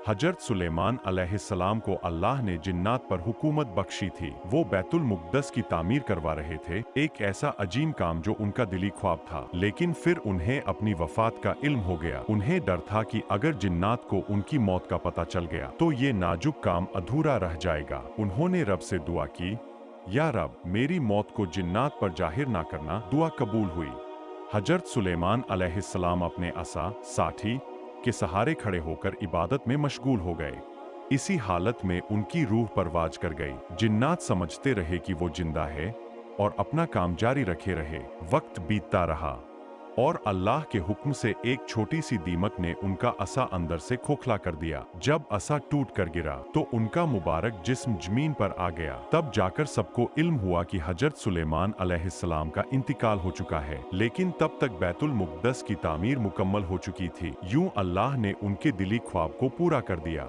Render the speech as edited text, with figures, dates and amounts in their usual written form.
हजरत सुलेमान अलैहिस्सलाम को अल्लाह ने जिन्नात पर हुकूमत बख्शी थी। वो बैतुल मुक़द्दस की तामीर करवा रहे थे, एक ऐसा अजीम काम जो उनका दिली ख्वाब था। लेकिन फिर उन्हें अपनी वफात का इल्म हो गया। उन्हें डर था कि अगर जिन्नात को उनकी मौत का पता चल गया तो ये नाजुक काम अधूरा रह जाएगा। उन्होंने रब से दुआ की, या रब, मेरी मौत को जिन्नात पर जाहिर ना करना। दुआ कबूल हुई। हजरत सुलेमान अलैहिस्सलाम अपने असा साठी के सहारे खड़े होकर इबादत में मशगूल हो गए। इसी हालत में उनकी रूह परवाज कर गई। जिन्नात समझते रहे कि वो जिंदा है और अपना काम जारी रखे रहे। वक्त बीतता रहा और अल्लाह के हुक्म से एक छोटी सी दीमक ने उनका असा अंदर से खोखला कर दिया। जब असा टूट कर गिरा तो उनका मुबारक जिस्म जमीन पर आ गया। तब जाकर सबको इल्म हुआ कि हजरत सुलेमान अलैहिस्सलाम का इंतकाल हो चुका है। लेकिन तब तक बैतुल मुक़द्दस की तामीर मुकम्मल हो चुकी थी। यूं अल्लाह ने उनके दिली ख्वाब को पूरा कर दिया।